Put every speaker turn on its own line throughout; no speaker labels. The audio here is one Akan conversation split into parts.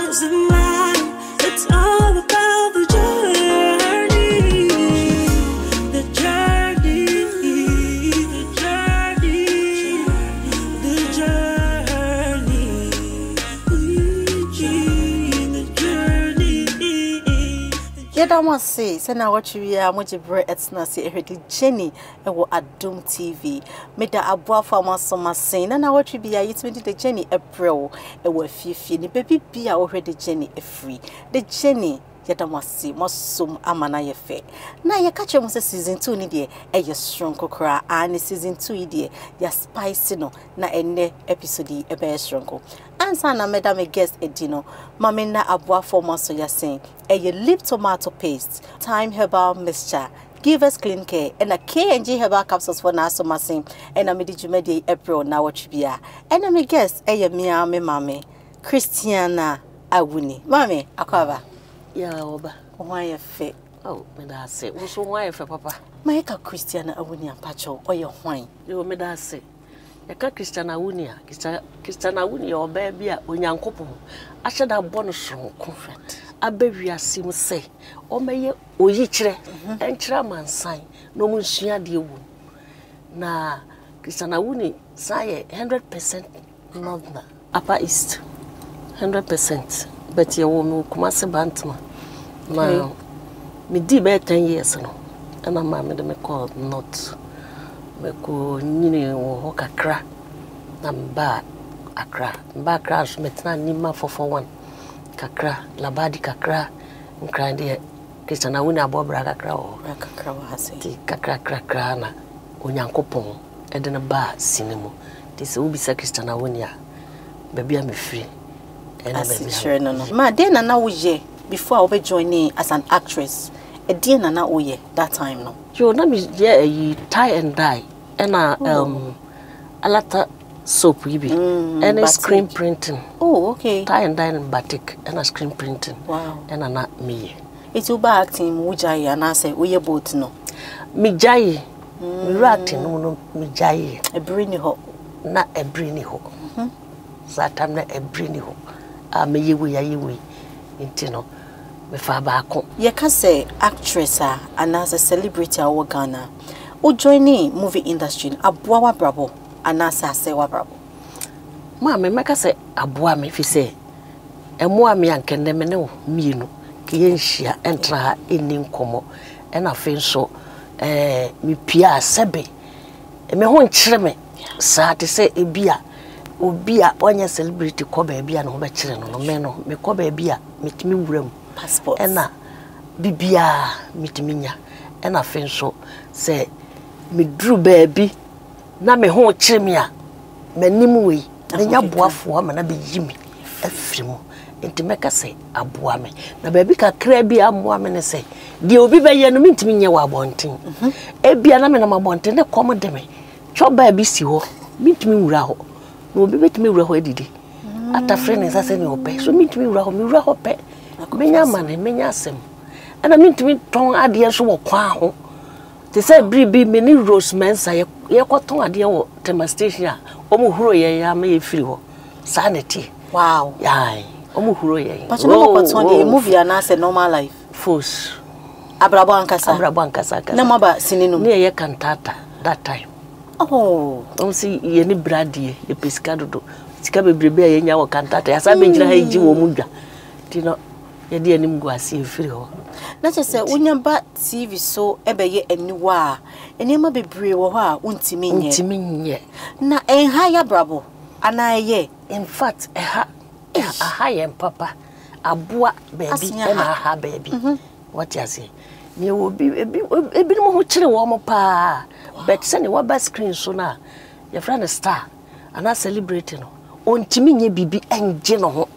doesn't matter. It's all about the journey. The journey. The journey. The journey. The journey.
Yeda must say, send out what you are, much bread at Snazzy, a Jenny, and what at Doom TV. Made the above for my summer saying, and I watch you be a it's the Jenny a pro, a word fifi, the baby be already Jenny a free. The Jenny, yet I must see, must sum amana ye fair. Now you catch almost a season 2 idea, a your strong cookra, and season 2 idea, your spicy no, na ene episode a bear strong. And sana madam a guest edino, mamina abwa for monster ya saying, a ye lip tomato paste, time herbal mixture, give us clean care, and a K&G herbal capsules for Naso Massing, and a midi April now what you be. And I may guess a ye mea me mammy, Christiana Awuni. Mammy, a cover.
Yeah, Oba.
Why a fit?
Oh, me that say, what's why for Papa?
My Christiana Awuni and Pacho, or your wine.
You me that say. Yaka Christiana Awuni, Christiana Awuni or baby when young couple. I should have bonus from comfort. A baby as sim say, or may ye o yichre, and chairman sign, no monsieur dear woman. Na Christiana Awuni say 100% northern, upper east, 100%. But your woman come as a bantama. Now, me did about 10 years no, and I'm mamma me called not. Me ko nyini wo kakra na mba akra crash metna nima 441 kakra labadi kakra nkrande Christiana Awuni abobra kakra o
kakra wa hase
ti kakra na onyankopon e de na ba sinemu ti se ubisa Christiana Awuni a baby am free and baby
sure no ma dey na wo ye before I be joining as an actress. A dear na oye that time no.
Yo na me ye tie and dye and a lata soap yibi and a screen printing.
Oh, okay.
Tie and dye and batik and a screen printing.
Wow.
And a not me.
It's uba acting mujai and I say we both no.
Me jai. Me ratting no me jai.
A brainy ho.
Not a brainy ho. Satam na a brainy ho. Me ye intino. Me fa baako.
Ye can say actress and as a celebrity our Ghana. O joining movie industry aboa brabo and as say wa brabo.
Ma me meka say aboa me fi say emo me ankende me ne mienu ke yenhia entra eni nkomo e na fe so me pia sebe me ho nkyere me sa te say ebia obi a onye celebrity ko ba bia no be kyere no me no me ko ba bia metimi wuram
passport
ena bibia mitiminya ena fe so say me dru baby na me ho kyere me a manim we nya boafo ama na be yimi afrimu enti meka say aboa me na baby kakra bi amoa me ne say de obi be ye no mintimi nye wa bonten ebia na me na mabonten ne kom de me cho baby si ho mintimi wura ho no obi betimi wura ho edidi ata friend nsa se ne ope so mintimi wura ho pe menya mane menya asem ana mintimi ton ade so wo kwa ho te say bribi me ni Rose Mensa ye kwaton ade wo tema station a omu huro ye ya me firi ho sanity.
Wow.
Yai omu huro ye
but you know kwaton the movie and as a normal life
force
abrabo ankasa na maba sininu
ne ye cantata that time.
Oh
see ye ni bradie ye pescado do sika bebrebe ye nya wo cantata ya sa be ngira ha iji wo mudwa ti no ye de anim go ase firi ho
na che se unyamba TV so ebe ye eniwa enema bebre wo ho a untimi nye na enha ya brabo ana ye
in fact aha ye papa aboa baby na aha baby what you say me obi ebi no ho kire wo mo pa but say ne wa ba screen so na your friend star ana celebrating no ontimi nye bibi enje no ho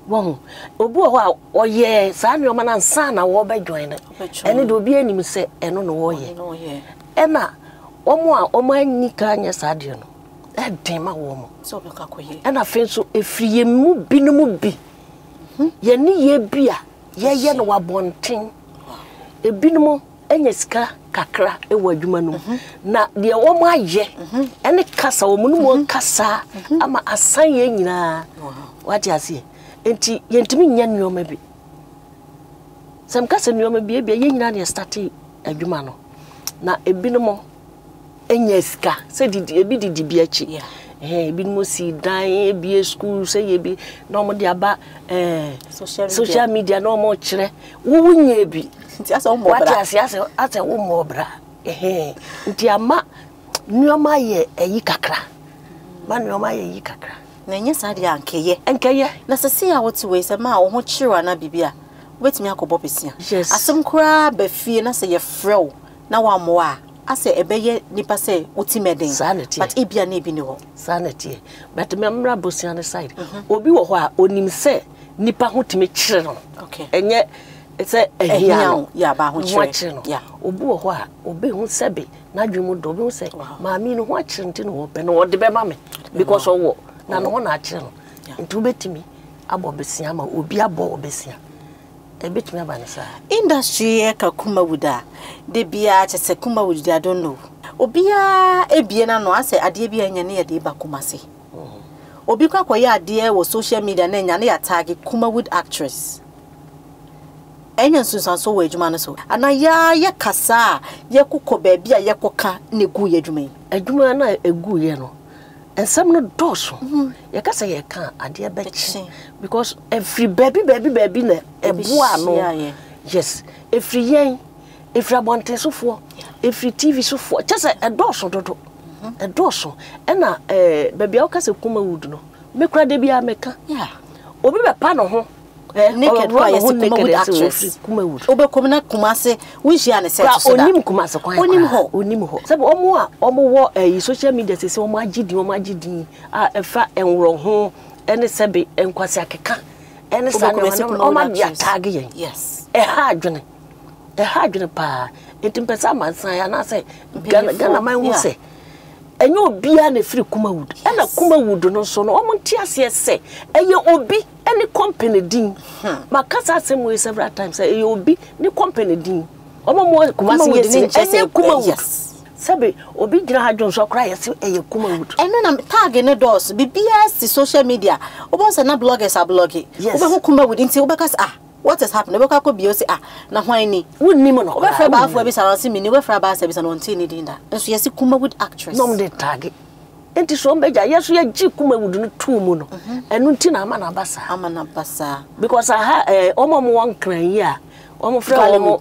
won obu ho oye sa ne o mana nsa na wo ba join ene de obi anim se eno no wo ye ena omo anyi ka anya sa de no e den ma wo mo
so be ka koye
ena fe so efriye mu bi no mu bi ye ni ye bia ye no wa bonten ebinimo enya sika kakra e wo adwuma no na de wo mo aye ene kasa wo mu no mo kasa ama asan ye nyina what you say enti yentimi nya nneoma bi sam kasa nneoma bi e nyina na start adwuma no na ebinom enya sika se didi ebi didi bi achi ebinom si dan ebi school se ye bi na omo de aba social media na omo kire wo wunya bi
nti asa wo mo bra
asa wo mo bra nti ama nneoma ye eyi kakra ma nneoma ye yi kakra
na nya sa de ankeye
na
sese ya wote we se ma wo ho kire na bibia wetimi akobo pesia
yes
asem kura ba fie na se ye frew na wa mo a ase ebeye nipa se utimeden but ebia na ebi ne ho
sanity but memra bosian side obi wo ho a onim se nipa ho timi kire no
okay
enye se ehia
ya ba ho kire
no ya obi wo ho a obi hu sebe na dwemu do obi hu se maami no ho akire nti no wo pe no wo de be ma me because owo na no ho na akire no nti obetimi abo besia ma obi abo obesia ebetimi abanisa
industry e ka kuma wuda de bia chese kuma wuda I don't know obia ebie na no ase ade bia nya ne ye de ba kuma se obi kwa koya ade wo social media na nya ne ya tag kuma wood actress enya nsusan so we adwuma no so ana ya ye kasa ye kokọ ba bia ye koka ne gu ye adwuma
na egu ye no ensem no doso ye kasa ye kan ade be chi because every baby na ebua no yes every yen every abonten sofo every TV sofo just e doso dodo e doso na baby o kasa kuma wood no me kura de bia meka obi be pa no ho
naked kwa yes kuma wood actress obe komna kumase wihia ne set so da
onim kumase kwan onim ho sabe omo wo social media se omo agidi a efa enwro ho ene sebe enkwase akeka ene sa no omo dia tag yen
yes
ha adwene pa entimpesa mansan ya na se gana man hu se enye obia na free kuma wood ena kuma wood no so no omo ntiase se eye obi any company din makasa asem we several times eye obi ni company din omo mo kuma se yes enye kuma wood sabe obi gina hadwon so kra yes eye kuma wood
eno na tag ne dos bibia si social media obo se na bloggers are blogging obo ho kuma wood nti obo kasa what is happening obo ka ko bio se na hwan ni
wonnim no
obo fra ba afo bi sa se mi ni obo fra ba sa bi sa no nti ni din da enso yes kuma wood actress
no de tag enti so mbeja yeso ya ji kuma wood no tu mu no enu nti na ama na basa because omo mo won kran yi a omo fra omo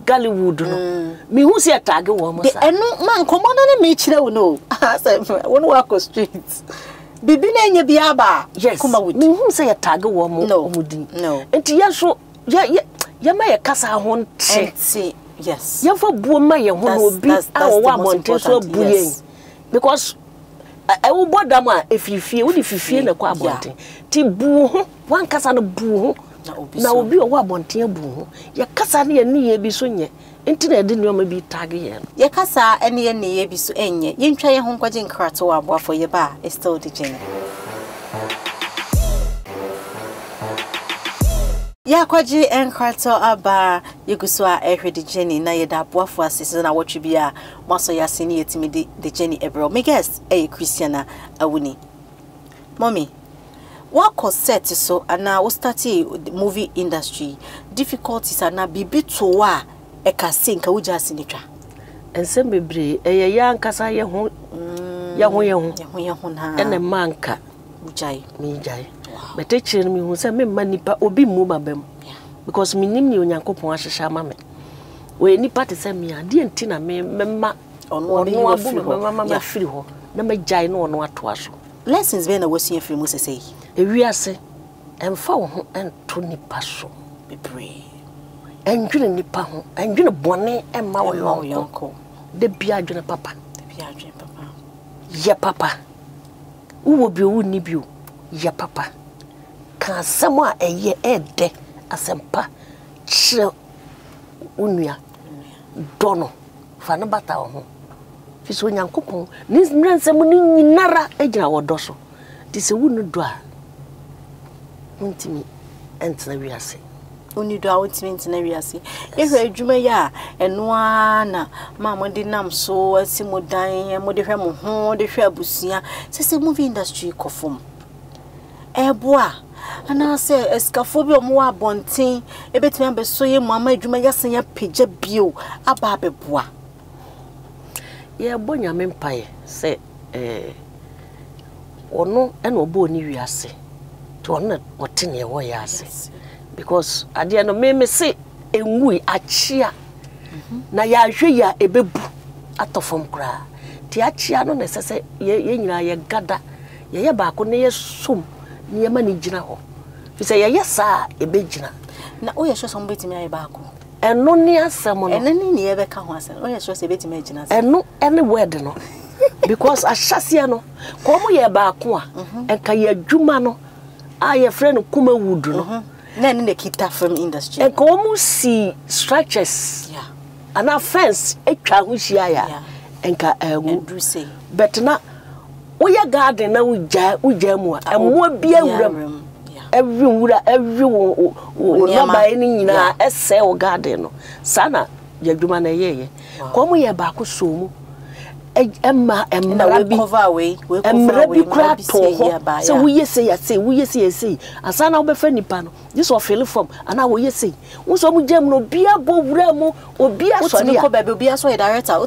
Gallywood no mi hu se tag wo mo sa
enu man komodo ne me kire wo no say won walk street bibi na nya bia ba
kuma wood mi hu se tag wo mo omudi enti yeso ya ma ye kasa ho nti
yes
ya fa buo ma ye ho no obi a wo amonte so buyen because I will bother ma efifie wo di fifie na kwa abonten ti bu ho wan kasa no bu ho na obi o wa abonten bu ho ye kasa ne ye ne ye bi so nye enti na de nneoma bi tag ye
ye kasa ene ye ne ye bi so enye ye ntwa ye ho nkwaje nkrato wa aboafo ye ba is still the journey ya kwaji enkrato aba yeguso a ehwedi Jenny na ye da aboafo asese na wotwe bia maso ya sini yetimi the Jenny ebro me guess Christiana Awuni mommy what set so ana we start the movie industry difficulties ana bibi to wa e ka senka wuja sinitwa
ensem bebre eye ya nkasa ye ho
na
ene manka
ujai
mi jai bete chire mi hu se me manipa obi mu babam because mi nim ni onyankopon ahehya ma me we nipa te se mi ade enti na me ma ono abu mama free ho na me jai no ono atoa so
lessons be na wasi free mu sesei
ewiase emfa wo ho ento nipa so
bebre
enjune nipa ho enjune bone emma wo yonko de bia adwene papa ye papa uwo bi owu ni bi o ye papa ka asemo a eye ede asempa chire unua dono fa no bata wo ho fi so nyankopon ni mransem ni nyinara agina wodo so ti se wunu do a untimi entna wiase
uni do a untimi entna wiase ehwe adwuma ya enoa na mama de nam so asimodan mo de hwe mo ho de hwe abusia sese movie industry kofom eboa ana say escaphobia mo abonten ebetumi abeso ye mama adwuma yasen ya pagya bio aba abeboa
ye bonya mempaye say ono ena obo ni wiase to ono wotene ye wo yase because ade no me say enwu achia na ya hwe ya ebebu atofom kra ti achia no na sese ye nyina ye gada ye ba ko ne ye som ne ma ne gina ho fi say ye sa ebegina
na o ye hwe so mbetimi aye ba ko
eno ne asem no
eno ni ne be ka ho asem o ye hwe so ebetimi agina
eno any word no because ashasia no ko mo ye ba ko a enka ye adwuma no a ye frɛ no kuma wood no
na ne kita from industry
enka o mo see structures an offense etwa ho hia ya enka
do say
but na oya garden na uja mu a emo bia wuram every wura every no ba ni nyina ese o garden no sana yadwuma na yeye ko mo ye ba ko so mu emma
we cover away we
kra to so we say ya say we say asana wo be fa nipa no this of fill form ana wo say wo so mu jam no bia bo wura mu obi asori
a ko ba obi aso e director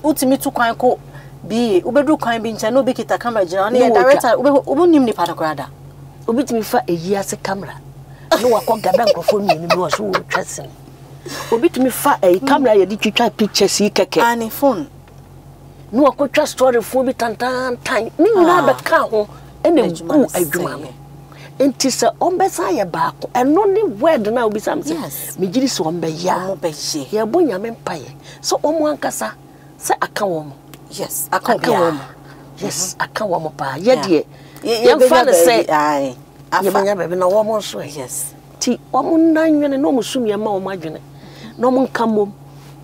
utimi to kwan ko bi ubedu kwan bi ncha no be kita camera gina na director ubunim nipa to krada
obi timi fa eyi ase camera no wakọ gada nkrofo mi ni wo so wo twesen obi timi fa camera ye di twitwa pictures yi keke
ani phone
no wakotwa story fo bi tantan ni nyina be ka ho ene ku adwuma no enti se ombesa ye baako eno ni word na obi sam se me giri so ombe ya ye bonya me mpaye so omo ankasa se aka wo mo
yes aka wo mo
yes aka wo mo pa ye de ye fa ne se
ai
ye bonya bebe na wo mo so
yes
ti omo nanwene no mo sumie ma wo mo adwene no mo nkamom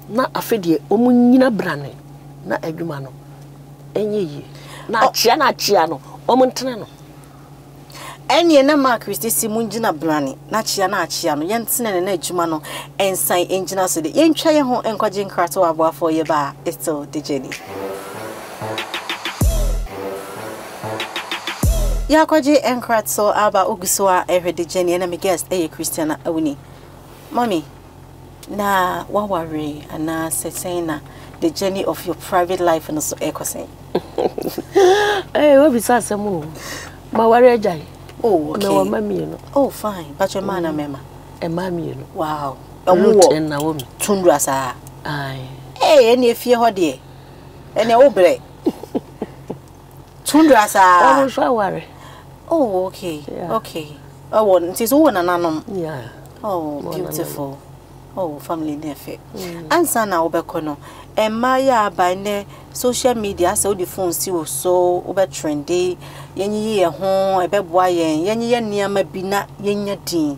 na afedie omo nyina brane na adwuma no enye yi na achia no omo ntene no
enye na ma Christy simunjina brani na chia no yentene na adwuma no ensan enjina so de yentwa ye ho enkwaje nkrato aboafo ye ba still the journey ya kwaje enkrato aba oguswa the journey na me guest Christiana Awuni mommy na waware ana sesena the journey of your private life and also ekoseng
we be sasemu ma ware ajai
okay
no mami no
oh fine but your man mema
e mami no
wow
owo na wo mi
tundra sa
ai
eni efie ho de eni obre tundra sa
o so ware
oh okay okay oh one tis one nanom
yeah
oh beautiful oh family nefe answer na obekono emma ya ba ne social media so the phone si wo so obe trendy yenyi ye ho ebeboa yenyi ye niama bi na yenya din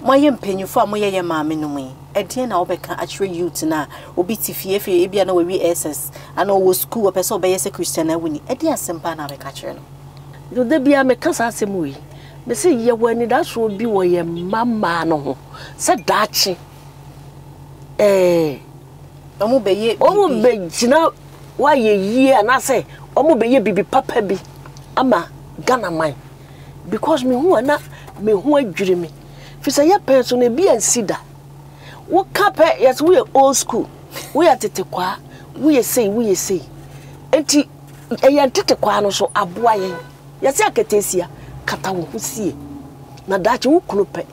mo ye mpanyufo a mo ye maame no mu edin na obeka actually youth na obi tifie fe ebia na we SS ana wo school o person obeye se Christiana Awuni edin asempa na beka kire no
do de bia me kasa asemu yi me se ye wani da so bi wo ye mama no ho se daachi
omo beye
jina wa ye yie na say omo beye bibi papa bi ama Ghana man because me hu na me hu adwire me fi say ye person na bi ansida wo kape yes we old school we atete kwa we say enti ye tete kwa no so aboa yen yes akatesia kata wo husie na dachi wo kunu pe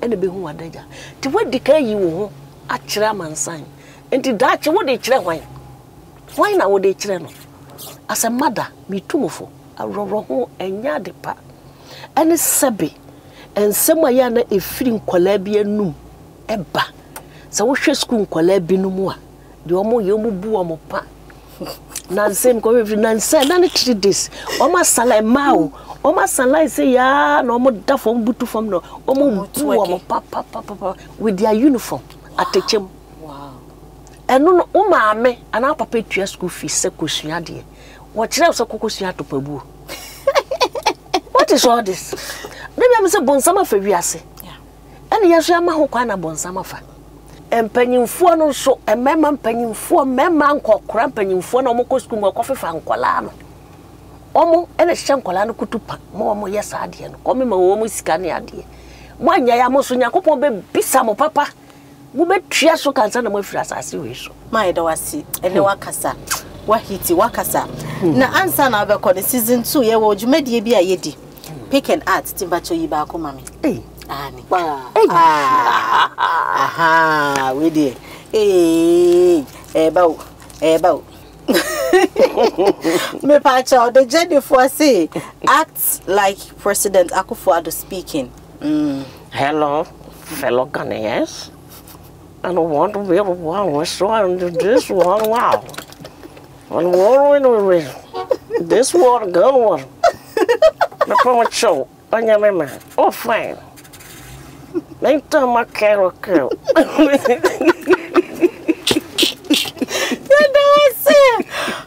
ene be hu adaja ti wadi ka yi wo ho a kire mansan enti dachi wo de kire hwan na wo de kire no as a mother me tumofo aroro ho enya de pa ene sebe ensem aya na efiri nkwala bi anum eba se wo hwe school nkwala bi no mu a de omo ye omo bu omo pa nansem ko we nanse na ne 3 days omo salai mao omo salai say ya na omo da fom butu fom no omo bu omo pa with their uniform atechem
wow
eno no o maame ana papa tua school fees se kosua de wo kire so kokosua topabu what is all this maybe am say bonsama fa wiase ene yeso ama ho kwa na bonsama fa empanyimfo no so emema mpanyimfo mema nkokora mpanyimfo na omoko school mo kofefa nkola no omo ene hyenkola no kutupa mo omo yesa ade no omo ma omo sika ne ade mo anya ya mo so Nyankopon be bisa mo papa mo betua so kansa na mo afira asase we so
my da wasi ene wakasa wahiti wakasa na ansa na be ko season 2 ye wo dwumadie bi a yedi pick and art timbacho yi ba ko mami ani aha we dey bawo me pacha the journey for say act like President Akufo-Addo speaking.
Hello fellow Ghanaians, I don't want to be one so I do this one wow and what this one girl one the promo show on your memory oh fine make time my carol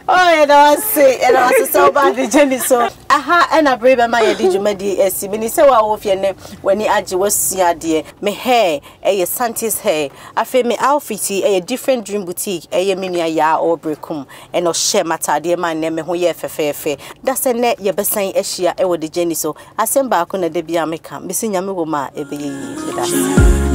oh, and I was so bad the journey so aha and I brave my did esi mini se wa wo fie ne wani age wasia de me hair Santis hair afi me outfit different dream boutique mini ya or brekum and no share matade man ne me ho ye fefefe da se ne ye besan ahia the journey so asem ba ko na da bia meka me se nyame wo ma ebe yi